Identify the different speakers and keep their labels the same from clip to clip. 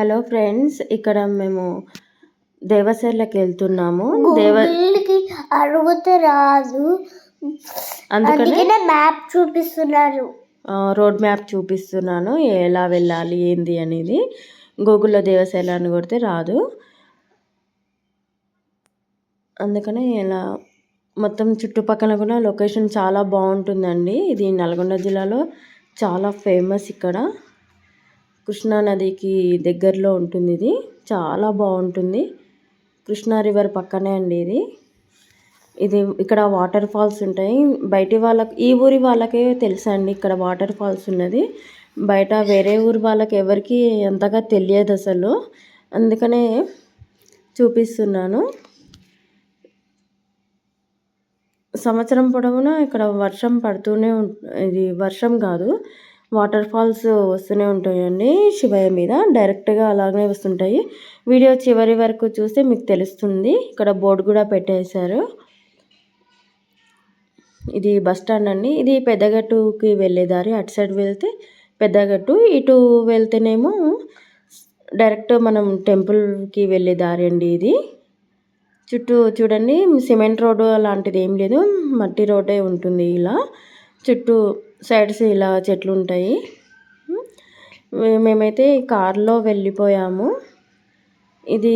Speaker 1: Hello friends, ఇక్కడ మేము దేవసేర్లకి వెళ్తున్నాము.
Speaker 2: గూగుల్కి అడిగితే రాదు, అందుకనే మ్యాప్ చూపిస్తున్నారు.
Speaker 1: రోడ్ మ్యాప్ చూపిస్తున్నాను, ఎలా వెళ్ళాలి ఏంది అనేది. గూగుల్లో దేవసేర్ల అని కొడితే రాదు, అందుకనే ఇలా మొత్తం చుట్టుపక్కల కూడా లొకేషన్ చాలా బాగుంటుందండి. ఇది నల్గొండ జిల్లాలో చాలా ఫేమస్. ఇక్కడ కృష్ణా నదికి దగ్గరలో ఉంటుంది. ఇది చాలా బాగుంటుంది. కృష్ణా రివర్ పక్కనే అండి ఇది ఇక్కడ వాటర్ ఫాల్స్ ఉంటాయి. బయటి వాళ్ళకి, ఈ ఊరి వాళ్ళకే తెలుసండి ఇక్కడ వాటర్ ఫాల్స్ ఉన్నది. బయట వేరే ఊరి వాళ్ళకి ఎవరికి అంతగా తెలియదు అసలు, అందుకనే చూపిస్తున్నాను. సంవత్సరం పొడవునా ఇక్కడ వర్షం పడుతూనే ఇది వర్షం కాదు, వాటర్ ఫాల్స్ వస్తూనే ఉంటాయండి. శివయ్య మీద డైరెక్ట్గా అలాగే వస్తుంటాయి. వీడియో చివరి వరకు చూస్తే మీకు తెలుస్తుంది. ఇక్కడ బోర్డు కూడా పెట్టేశారు. ఇది బస్ స్టాండ్ అండి. ఇది పెద్దగట్టుకి వెళ్ళే దారి. అటు సైడ్ వెళ్తే పెద్దగట్టు, ఇటు వెళ్తేనేమో డైరెక్ట్ మనం టెంపుల్కి వెళ్ళే దారి అండి. ఇది చుట్టూ చూడండి, సిమెంట్ రోడ్డు అలాంటిది ఏం లేదు, మట్టి రోడ్డే ఉంటుంది. ఇలా చుట్టూ సైడ్స్ ఇలా చెట్లు ఉంటాయి. మేమైతే కార్లో వెళ్ళిపోయాము. ఇది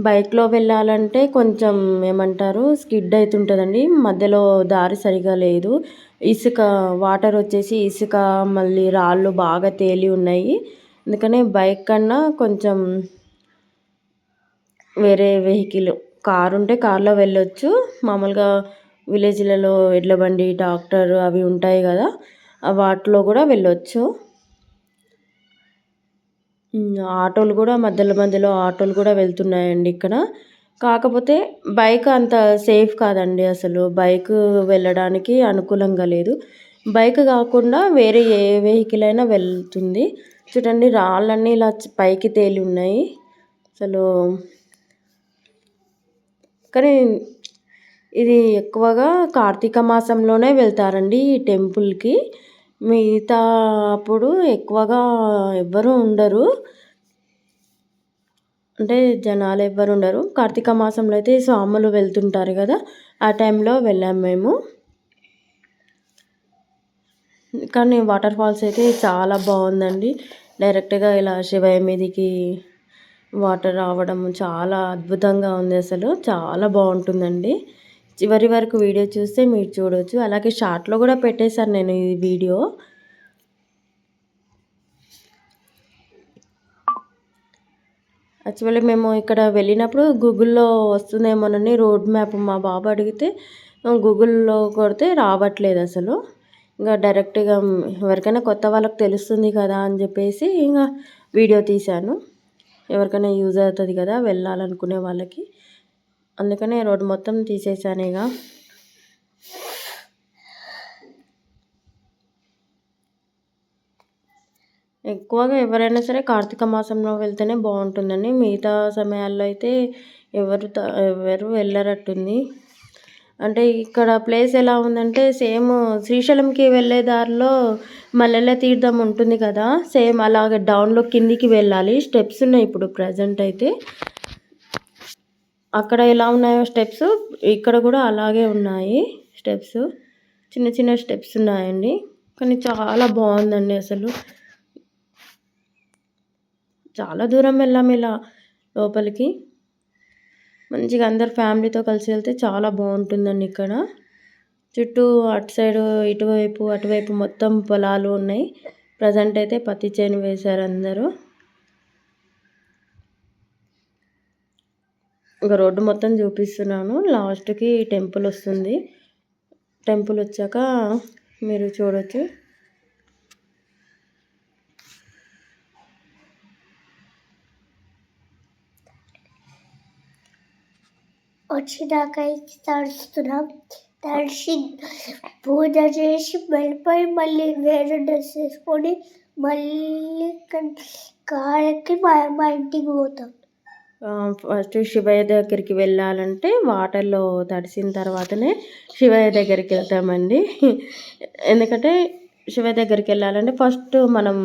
Speaker 1: బైక్లో వెళ్ళాలంటే కొంచెం ఏమంటారు, స్కిడ్ అవుతుంటుందండి. మధ్యలో దారి సరిగా లేదు. ఇసుక, వాటర్ వచ్చేసి ఇసుక, మళ్ళీ రాళ్ళు బాగా తేలి ఉన్నాయి. అందుకనే బైక్ కన్నా కొంచెం వేరే వెహికల్, కారు ఉంటే కార్లో వెళ్ళొచ్చు. మామూలుగా విలేజ్లలో ఎడ్ల బండి, ట్రాక్టర్ అవి ఉంటాయి కదా, వాటిలో కూడా వెళ్ళొచ్చు. ఆటోలు కూడా మధ్యలో ఆటోలు కూడా వెళ్తున్నాయండి ఇక్కడ. కాకపోతే బైక్ అంత సేఫ్ కాదండి అసలు, బైక్ వెళ్ళడానికి అనుకూలంగా లేదు. బైక్ కాకుండా వేరే ఏ వెహికల్ అయినా వెళ్తుంది. చూడండి, రాళ్ళన్నీ ఇలా పైకి తేలి ఉన్నాయి అసలు. కానీ ఇది ఎక్కువగా కార్తీక మాసంలోనే వెళ్తారండి ఈ టెంపుల్కి. మిగతా అప్పుడు ఎక్కువగా ఎవ్వరూ ఉండరు, అంటే జనాలు ఎవ్వరు ఉండరు. కార్తీక మాసంలో అయితే స్వాములు వెళ్తుంటారు కదా, ఆ టైంలో వెళ్ళాము మేము. కానీ వాటర్ ఫాల్స్ అయితే చాలా బాగుందండి. డైరెక్ట్గా ఇలా శివయ్య మీదకి వాటర్ రావడం చాలా అద్భుతంగా ఉంది. అసలు చాలా బాగుంటుందండి. చివరి వరకు వీడియో చూస్తే మీరు చూడవచ్చు. అలాగే షార్ట్లో కూడా పెట్టేశాను నేను ఈ వీడియో. యాక్చువల్లీ మేము ఇక్కడ వెళ్ళినప్పుడు గూగుల్లో వస్తుందేమోనని రోడ్ మ్యాప్ మా బాబు అడిగితే గూగుల్లో కొడితే రావట్లేదు అసలు. ఇంకా డైరెక్ట్గా ఎవరికైనా కొత్త వాళ్ళకి తెలుస్తుంది కదా అని చెప్పేసి ఇంకా వీడియో తీశాను. ఎవరికైనా యూజ్ అవుతుంది కదా వెళ్ళాలనుకునే వాళ్ళకి, అందుకనే రోడ్ మొత్తం తీసేసాను. ఇక ఎక్కువగా ఎవరైనా సరే కార్తీక మాసంలో వెళ్తేనే బాగుంటుందండి. మిగతా సమయాల్లో అయితే ఎవరు వెళ్ళరట్టుంది. అంటే ఇక్కడ ప్లేస్ ఎలా ఉందంటే సేమ్ శ్రీశైలంకి వెళ్ళే దారిలో మల్లెల తీర్థం ఉంటుంది కదా, సేమ్ అలాగే డౌన్లో కిందికి వెళ్ళాలి. స్టెప్స్ ఉన్నాయి ఇప్పుడు ప్రజెంట్ అయితే. అక్కడ ఎలా ఉన్నాయో స్టెప్స్, ఇక్కడ కూడా అలాగే ఉన్నాయి స్టెప్స్. చిన్న చిన్న స్టెప్స్ ఉన్నాయండి, కానీ చాలా బాగుందండి అసలు. చాలా దూరం వెళ్ళాము ఇలా లోపలికి. మంచిగా అందరు ఫ్యామిలీతో కలిసి వెళ్తే చాలా బాగుంటుందండి. ఇక్కడ చుట్టూ అటు సైడు ఇటువైపు అటువైపు మొత్తం పొలాలు ఉన్నాయి. ప్రజెంట్ అయితే పత్తి చేను వేశారు అందరూ. ఇంకా రోడ్డు మొత్తం చూపిస్తున్నాను. లాస్ట్కి టెంపుల్ వస్తుంది. టెంపుల్ వచ్చాక మీరు చూడొచ్చు.
Speaker 2: వచ్చినాక తడుస్తున్నాం. తడిసి పూజ చేసి వెళ్ళిపోయి మళ్ళీ వేరే డ్రెస్ వేసుకొని మళ్ళీ కారెక్కి మా ఇంటికి పోతాం.
Speaker 1: ఫస్ట్ శివయ్య దగ్గరికి వెళ్ళాలంటే వాటర్లో తడిసిన తర్వాతనే శివయ్య దగ్గరికి వెళ్తామండి. ఎందుకంటే శివ దగ్గరికి వెళ్ళాలంటే ఫస్ట్ మనం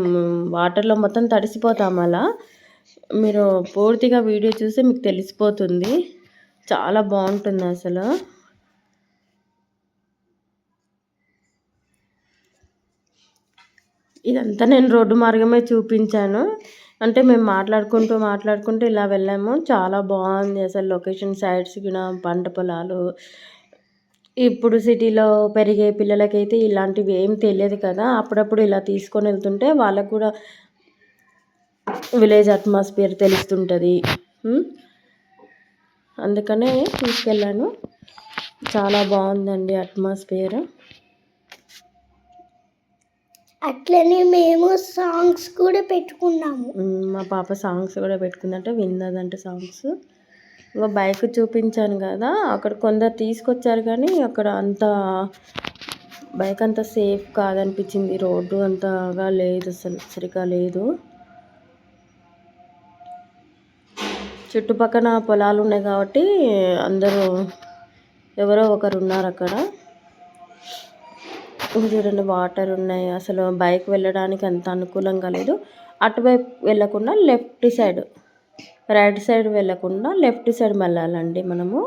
Speaker 1: వాటర్లో మొత్తం తడిసిపోతాం అలా. మీరు పూర్తిగా వీడియో చూస్తే మీకు తెలిసిపోతుంది. చాలా బాగుంటుంది అసలు. ఇదంతా నేను రోడ్డు మార్గమే చూపించాను. అంటే మేము మాట్లాడుకుంటూ ఇలా వెళ్ళాము. చాలా బాగుంది అసలు లొకేషన్. సైడ్స్ కూడా పంట పొలాలు. ఇప్పుడు సిటీలో పెరిగే పిల్లలకైతే ఇలాంటివి ఏం తెలియదు కదా. అప్పుడప్పుడు ఇలా తీసుకొని వెళ్తుంటే వాళ్ళకు కూడా విలేజ్ అట్మాస్ఫియర్ తెలుస్తుంటుంది. అందుకనే తీసుకెళ్ళాను. చాలా బాగుందండి అట్మాస్ఫియర్.
Speaker 2: అట్లనే మేము సాంగ్స్ కూడా పెట్టుకున్నాము.
Speaker 1: మా పాప సాంగ్స్ కూడా పెట్టుకుందంటే విన్నదంటే సాంగ్స్. ఇంకా బైక్ చూపించాను కదా, అక్కడ కొందరు తీసుకొచ్చారు కానీ అక్కడ అంత బైక్ అంత సేఫ్ కాదనిపించింది. రోడ్డు అంతగా లేదు, అసలు సరిగా లేదు. చుట్టుపక్కల పొలాలు ఉన్నాయి కాబట్టి అందరూ ఎవరో ఒకరు ఉన్నారు అక్కడ. చూడండి వాటర్ ఉన్నాయి. అసలు బైక్ వెళ్ళడానికి అంత అనుకూలంగా లేదు. అటువైపు వెళ్ళకుండా లెఫ్ట్ సైడ్, రైట్ సైడ్ వెళ్ళకుండా లెఫ్ట్ సైడ్ మళ్ళాలండి. మనము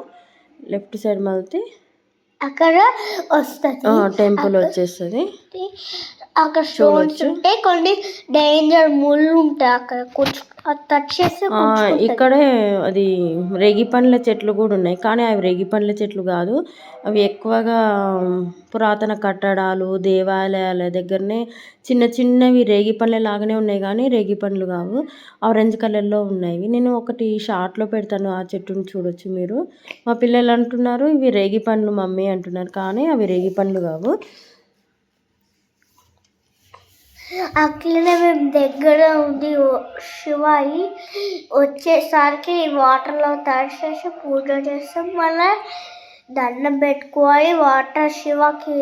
Speaker 1: లెఫ్ట్ సైడ్ మళ్తే
Speaker 2: అక్కడ వస్తుంది
Speaker 1: టెంపుల్ వచ్చేస్తుంది.
Speaker 2: అక్కడ స్టోన్స్ ఉంటాయి, కొన్ని డేంజర్ ముళ్ళు ఉంటాయి. అక్కడ టచ్ చేస్తే
Speaker 1: ఇక్కడే అది రేగి పండ్ల చెట్లు కూడా ఉన్నాయి, కానీ అవి రేగి పండ్ల చెట్లు కాదు. అవి ఎక్కువగా పురాతన కట్టడాలు, దేవాలయాల దగ్గరనే చిన్న చిన్నవి రేగి పండ్ల లాగానే ఉన్నాయి, కానీ రేగి పండ్లు కావు. ఆరెంజ్ కలర్లో ఉన్నాయి. నేను ఒకటి షార్ట్లో పెడతాను, ఆ చెట్టుని చూడొచ్చు మీరు. మా పిల్లలు అంటున్నారు ఇవి రేగి పండ్లు మమ్మీ అంటున్నారు, కానీ అవి రేగి పండ్లు కావు.
Speaker 2: అట్లనే మేము దగ్గర ఉంది శివాయి. వచ్చేసరికి వాటర్లో తడిచేసి పూజ చేస్తాం. మళ్ళీ దండం పెట్టుకోవాలి. వాటర్ శివాయికి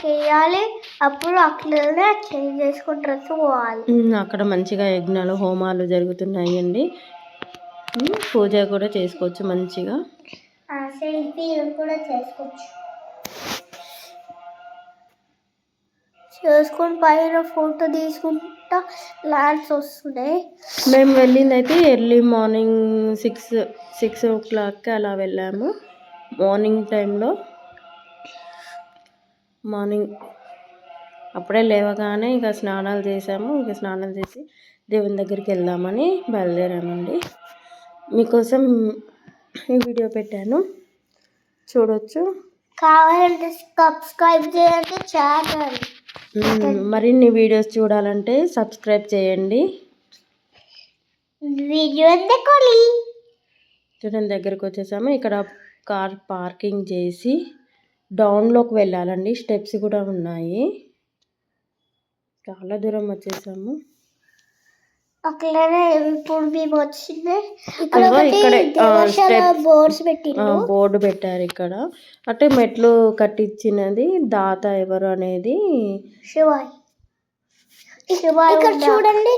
Speaker 2: వేయాలి. అప్పుడు అట్లనే చేంజ్ చేసుకుని డ్రెస్ పోవాలి.
Speaker 1: అక్కడ మంచిగా యజ్ఞాలు హోమాలు జరుగుతున్నాయండి. పూజ కూడా చేసుకోవచ్చు మంచిగా.
Speaker 2: సెల్ఫీ కూడా చేసుకొని పైన ఫోటో తీసుకుంటా ల్యాండ్స్ వస్తున్నాయి.
Speaker 1: మేము వెళ్ళింది అయితే ఎర్లీ మార్నింగ్ 6 o'clock అలా వెళ్ళాము. మార్నింగ్ టైంలో అప్పుడే లేవగానే ఇక స్నానాలు చేసాము. ఇక స్నానాలు చేసి దేవుని దగ్గరికి వెళ్దామని బయలుదేరామండి. మీకోసం ఈ వీడియో పెట్టాను, చూడొచ్చు.
Speaker 2: కావాలంటే సబ్స్క్రైబ్ చేయండి ఛానల్.
Speaker 1: మరిన్ని వీడియోస్ చూడాలంటే సబ్స్క్రైబ్ చేయండి.
Speaker 2: వీడియో
Speaker 1: చూడండి దగ్గరకు వచ్చేసాము. ఇక్కడ కార్ పార్కింగ్ చేసి డౌన్లోకి వెళ్ళాలండి. స్టెప్స్ కూడా ఉన్నాయి. చాలా దూరం వచ్చేసాము.
Speaker 2: అట్లనే ఇప్పుడు మేము వచ్చింది
Speaker 1: బోర్డు పెట్టారు ఇక్కడ. అంటే మెట్లు కట్టించినది దాత ఎవరు అనేది
Speaker 2: శివాయి. ఇక్కడ చూడండి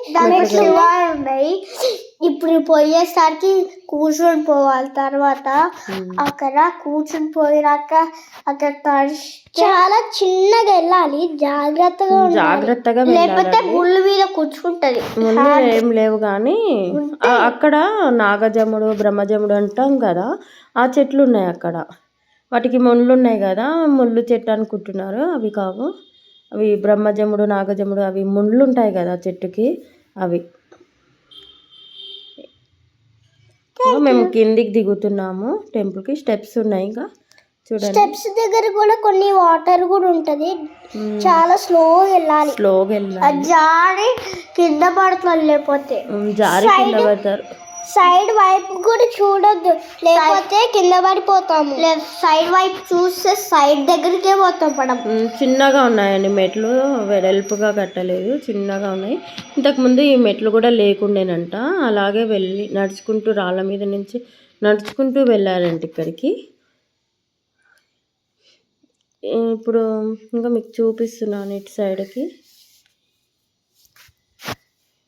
Speaker 2: శివాయి ఉన్నాయి. ఇప్పుడు పోయేసరికి కూర్చొని పోవాలి. తర్వాత అక్కడ కూర్చొని పోయినాక అక్కడ చాలా చిన్నగా వెళ్ళాలి, జాగ్రత్తగా లేకపోతే ముళ్ళు మీద కూర్చుంటది.
Speaker 1: ముళ్ళు ఏం లేవు కానీ అక్కడ నాగజముడు బ్రహ్మజముడు అంటాం కదా, ఆ చెట్లు ఉన్నాయి అక్కడ. వాటికి ముళ్ళు ఉన్నాయి కదా, ముళ్ళు చెట్టు అనుకుంటున్నారు. అవి కావు, అవి బ్రహ్మజముడు నాగజముడు, అవి ముళ్ళు ఉంటాయి కదా చెట్టుకి, అవి. మేము కిందికి దిగుతున్నాము టెంపుల్కి. స్టెప్స్ ఉన్నాయి ఇంకా చూడండి.
Speaker 2: స్టెప్స్ దగ్గర కూడా కొన్ని వాటర్ కూడా ఉంటది. చాలా స్లోగా వెళ్ళాలి. జారి కింద పడతారు, లేకపోతే
Speaker 1: కింద పడతారు.
Speaker 2: సైడ్ వైపు కూడా చూడొద్దు, లేకపోతే కింద పడిపోతాము. సైడ్ వైపు చూస్తే సైడ్ దగ్గరికే పోతాం పడం.
Speaker 1: చిన్నగా ఉన్నాయండి మెట్లు, వెడల్పుగా కట్టలేదు, చిన్నగా ఉన్నాయి. ఇంతకుముందు ఈ మెట్లు కూడా లేకుండేనంట. అలాగే వెళ్ళి నడుచుకుంటూ రాళ్ళ మీద నుంచి నడుచుకుంటూ వెళ్ళారంట ఇక్కడికి. ఇప్పుడు ఇంకా మీకు చూపిస్తున్నాను ఇటు సైడ్కి.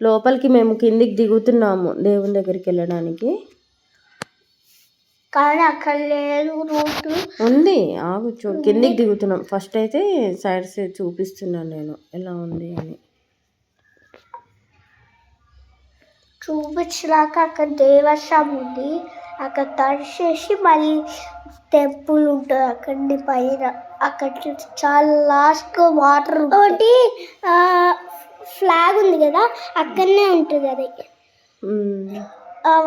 Speaker 1: లోపలికి మేము కిందికి దిగుతున్నాము దేవుని దగ్గరికి వెళ్ళడానికి.
Speaker 2: కానీ అక్కడ లేదు రూట్.
Speaker 1: ఉంది, ఆగు చూడు, కిందికి దిగుతున్నాం. ఫస్ట్ అయితే సైడ్స్ చూపిస్తున్నాను నేను ఎలా ఉంది అని.
Speaker 2: చూపించినాక అక్కడ దేవస్థానం ఉంది, అక్కడ తడిచేసి మళ్ళీ టెంపుల్ ఉంటుంది అక్కడి పైన. అక్కడ చాలా లాస్ట్ వాటర్ ఒకటి ఫ్లాగ్ ఉంది కదా, అక్కడనే ఉంటుంది అది.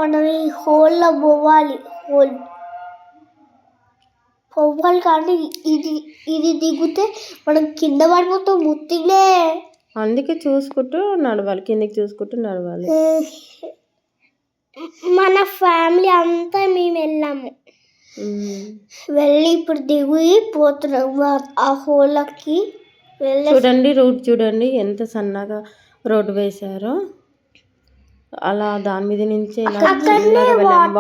Speaker 2: మనం ఈ హోల్లో పోవాలి, పోవాలి కానీ ఇది దిగితే మనం కింద పడిపోతాం ముత్తిలే.
Speaker 1: అందుకే చూసుకుంటూ నడవాలి, కిందికి చూసుకుంటూ నడవాలి.
Speaker 2: మన ఫ్యామిలీ అంతా మేము వెళ్ళాము, వెళ్ళి ఇప్పుడు దిగి పోతున్నాము ఆ హోల్కి.
Speaker 1: చూడండి రూట్ చూడండి ఎంత సన్నగా రోడ్డు వేశారో. అలా దాని మీద నుంచి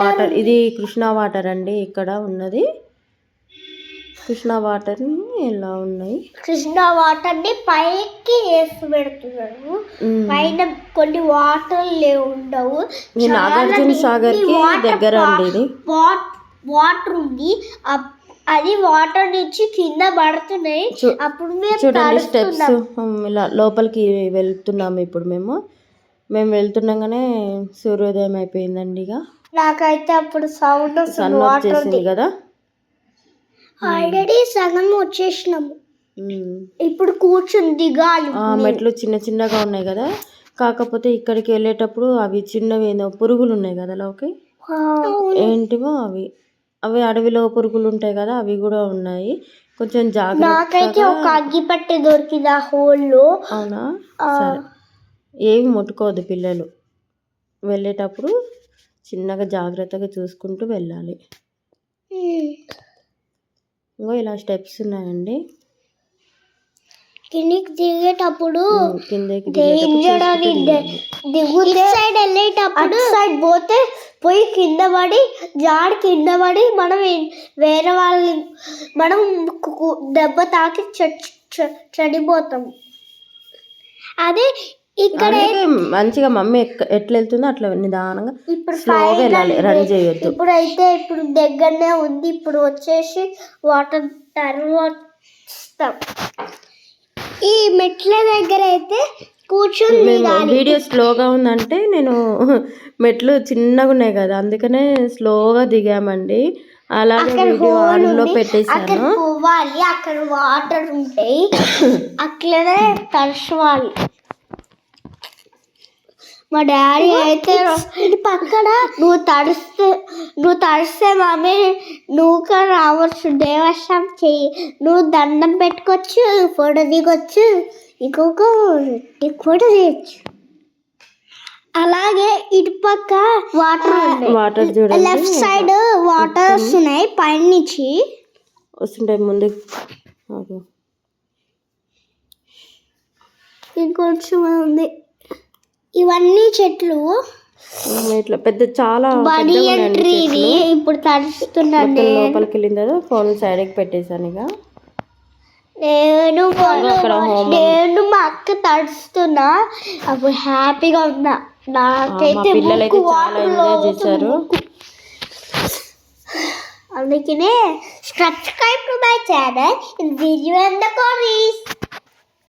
Speaker 1: వాటర్, ఇది కృష్ణా వాటర్ అండి ఇక్కడ ఉన్నది. కృష్ణా వాటర్ ఎలా ఉన్నాయి,
Speaker 2: కృష్ణా వాటర్ ని పైకి వేసి పెడుతున్నారు. పైన కొన్ని వాటర్ ఉండవు.
Speaker 1: నాగార్జున సాగర్ కి దగ్గర అండి ఇది.
Speaker 2: వాటర్ ఉంది, అది వాటర్ నుంచి కింద పడుతున్నాయి. అప్పుడు
Speaker 1: చూడండి స్టెప్స్, ఇలా లోపలికి వెళ్తున్నాము. ఇప్పుడు మేము వెళ్తుండగానే సూర్యోదయం అయిపోయిందండి. ఇక
Speaker 2: నాకైతే అప్పుడు సౌండ్
Speaker 1: సన్ వచ్చేసింది కదా.
Speaker 2: ఆల్రెడీ సగం వచ్చేసినాము, ఇప్పుడు కూర్చుని దిగాలి.
Speaker 1: మెట్లు చిన్న చిన్నగా ఉన్నాయి కదా, కాకపోతే ఇక్కడికి వెళ్ళేటప్పుడు అవి చిన్నవి ఏదో పురుగులు ఉన్నాయి కదా లోకి. ఏంటివో అవి అడవిలో పురుగులు ఉంటాయి కదా, అవి కూడా ఉన్నాయి. కొంచెం జాగ్రత్త.
Speaker 2: నాకైతే ఒక అగ్గిపెట్టె దొరికింది ఆ హోల్లో.
Speaker 1: అవునా, సరే. ఏమి ముట్టుకోవద్దు పిల్లలు, వెళ్ళేటప్పుడు చిన్నగా జాగ్రత్తగా చూసుకుంటూ వెళ్ళాలి. ఇంకో ఇలా స్టెప్స్ ఉన్నాయండి.
Speaker 2: కిందికి దిగేటప్పుడు
Speaker 1: కిందకి
Speaker 2: సైడ్ వెళ్ళేటప్పుడు సైడ్ పోతే పోయి కింద పడి కింద పడి మనం వేరే మనం దెబ్బ తాకి చనిపోతాం. అదే ఇక్కడ
Speaker 1: మంచిగా మమ్మీ ఎట్లా వెళ్తుందో అట్లా నిదానంగా ఇప్పుడు స్లోగా వెళ్ళాలి, రన్ చేయొద్దు.
Speaker 2: ఇప్పుడు దగ్గరనే ఉంది. ఇప్పుడు వచ్చేసి వాటర్ తర్వాత ఈ మెట్ల దగ్గర అయితే కూర్చొని
Speaker 1: వీడియో స్లోగా ఉందంటే నేను మెట్లు చిన్నగా ఉన్నాయి కదా, అందుకనే స్లోగా దిగామండి. అలాగే వీడియో ఆన్లో పెట్టేశాను.
Speaker 2: పోవాలి, అక్కడ వాటర్ ఉంటాయి, అట్లనే తడవాలి. మా డాడీ అయితే పక్కన నువ్వు తడిస్తే మమ్మీ నువ్వు రావచ్చు, దేవస్థానం చెయ్యి, నువ్వు దండం పెట్టుకోవచ్చు, ఫోటో దిగొచ్చు, ఇంకొక ఫోటో తీయచ్చు. అలాగే ఇటు పక్క
Speaker 1: వాటర్ చూడండి,
Speaker 2: లెఫ్ట్ సైడ్ వాటర్ వస్తున్నాయి పైనుంచి
Speaker 1: వస్తుంటాయి. ముందు
Speaker 2: ఇంకొంచెం ఉంది. ఇవన్నీ చెట్లు
Speaker 1: ఇట్లా పెద్ద చాలా
Speaker 2: ఇప్పుడు తడుస్తున్నాను.
Speaker 1: లోపలికి వెళ్ళిన తర్వాత ఫోన్ సైడ్కి పెట్టేశాను. ఇక
Speaker 2: నేను మా అక్క తడుస్తున్నా, అప్పుడు హ్యాపీగా ఉన్నా. నాకైతే
Speaker 1: పిల్లలైతే చాలా ఎంజాయ్ చేశారు.
Speaker 2: అందుకనే subscribe to my channel and video and the comments.